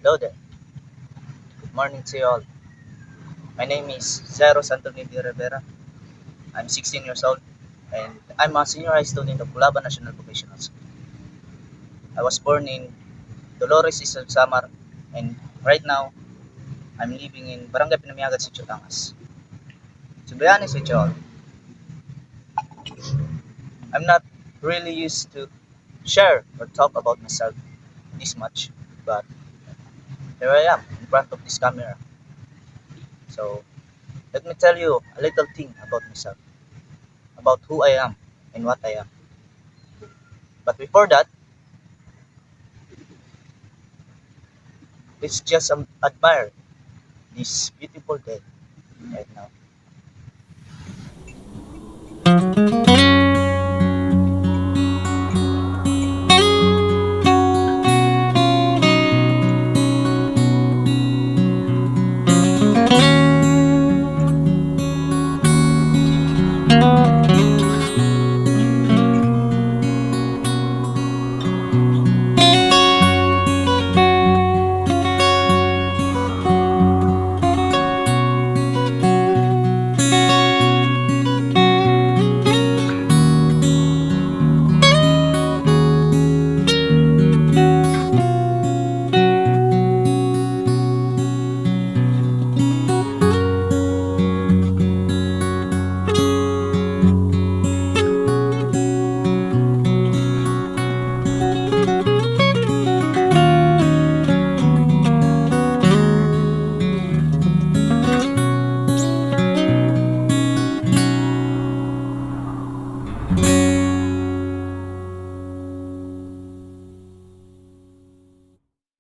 Hello there. Good morning to you all. My name is Zeros Antonio de Rivera. I'm 16 years old and I'm a senior high student of Culaban National Vocational School. I was born in Dolores, Eastern Samar, and right now I'm living in Barangay Pinamiagat, Sitio Tangas. To be honest with you all, I'm not really used to share or talk about myself this much, but here I am in front of this camera. So let me tell you a little thing about myself, about who I am and what I am. But before that, let's just admire this beautiful day right now.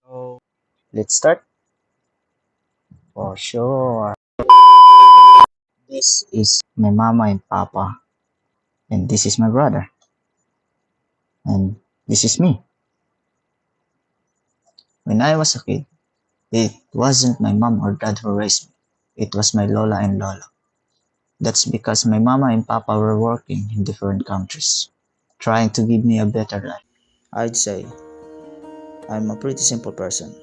So let's start. For sure. This is my mama and papa, and this is my brother, and this is me. When I was a kid, it wasn't my mom or dad who raised me. It was my lola and lola. That's because my mama and papa were working in different countries, trying to give me a better life. I'd say I'm a pretty simple person.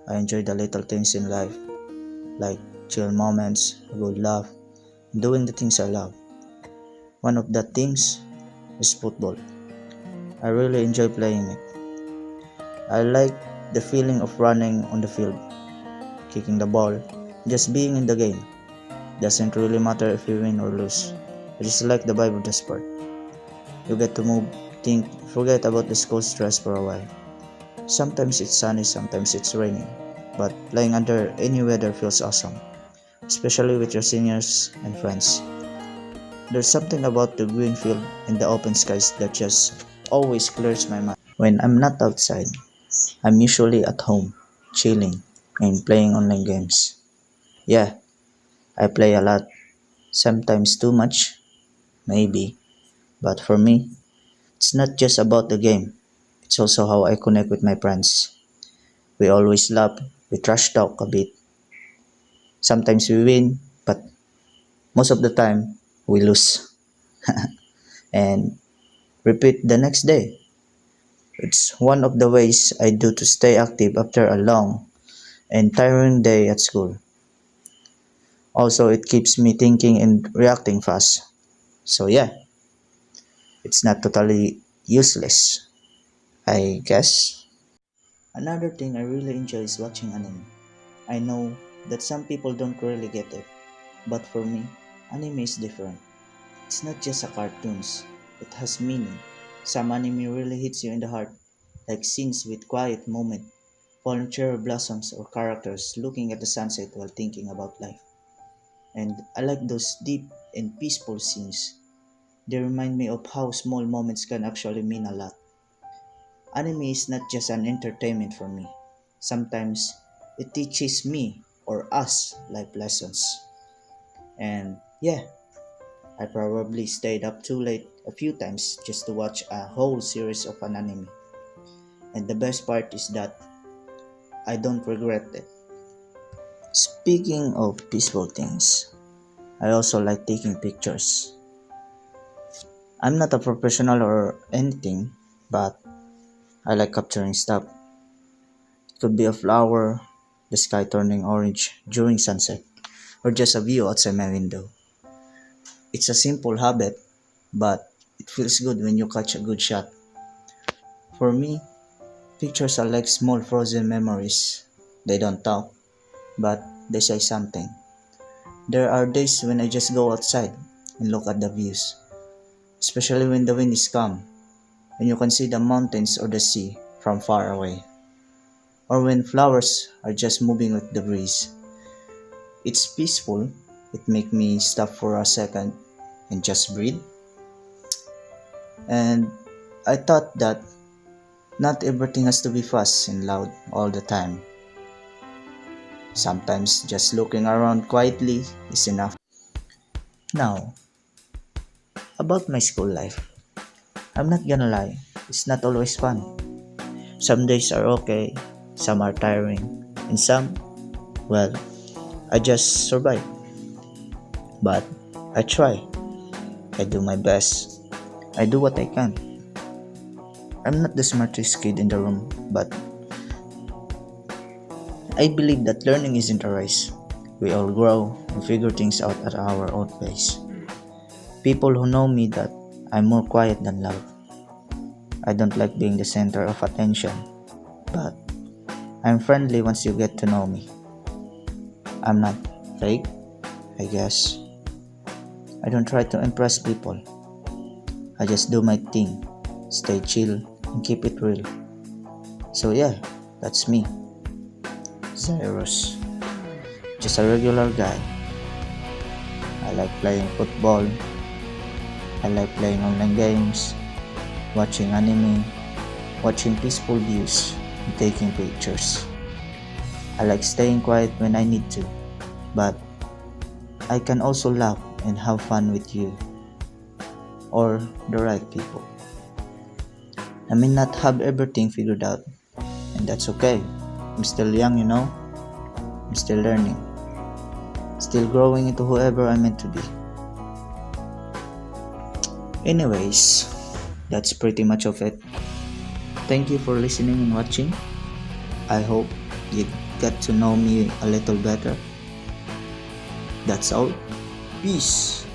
I enjoy the little things in life, like chill moments, a good laugh, doing the things I love. One of the things is football. I really enjoy playing it. I like the feeling of running on the field, kicking the ball, just being in the game. Doesn't really matter if you win or lose. I just like the vibe of the sport. You get to move, think, forget about the school stress for a while. Sometimes it's sunny, sometimes it's raining, but playing under any weather feels awesome, especially with your seniors and friends. There's something about the green field and the open skies that just always clears my mind. When I'm not outside, I'm usually at home, chilling, and playing online games. Yeah, I play a lot, sometimes too much, maybe, but for me, it's not just about the game, it's also how I connect with my friends. We always laugh, we trash talk a bit. Sometimes we win, but most of the time, we lose. And repeat the next day. It's one of the ways I do to stay active after a long and tiring day at school. Also, it keeps me thinking and reacting fast. So, yeah, it's not totally useless, I guess. Another thing I really enjoy is watching anime. I know that some people don't really get it, but for me, anime is different. It's not just a cartoons, it has meaning. Some anime really hits you in the heart, like scenes with quiet moment, fallen cherry blossoms or characters looking at the sunset while thinking about life. And I like those deep and peaceful scenes. They remind me of how small moments can actually mean a lot. Anime is not just an entertainment for me. Sometimes it teaches me or us life lessons. And yeah, I probably stayed up too late a few times just to watch a whole series of an anime. And the best part is that I don't regret it. Speaking of peaceful things, I also like taking pictures. I'm not a professional or anything, but I like capturing stuff. It could be a flower, the sky turning orange during sunset, or just a view outside my window. It's a simple habit, but it feels good when you catch a good shot. For me, pictures are like small frozen memories. They don't talk, but they say something. There are days when I just go outside and look at the views, especially when the wind is calm and you can see the mountains or the sea from far away, or when flowers are just moving with the breeze. It's peaceful. It makes me stop for a second and just breathe. And I thought that not everything has to be fast and loud all the time. Sometimes just looking around quietly is enough. Now, about my school life, I'm not gonna lie, it's not always fun. Some days are okay, some are tiring, and some, well, I just survive. But I try, I do my best, I do what I can. I'm not the smartest kid in the room, but I believe that learning isn't a race. We all grow and figure things out at our own pace. People who know me that I'm more quiet than loud. I don't like being the center of attention, but I'm friendly once you get to know me. I'm not fake, I guess. I don't try to impress people. I just do my thing, stay chill, and keep it real. So yeah, that's me, Cyrus. Just a regular guy. I like playing football. I like playing online games, watching anime, watching peaceful views, and taking pictures. I like staying quiet when I need to, but I can also laugh and have fun with you or the right people. I may not have everything figured out, and that's okay. I'm still young, I'm still learning, still growing into whoever I'm meant to be. Anyways, that's pretty much of it. Thank you for listening and watching. I hope you get to know me a little better. That's all. Peace.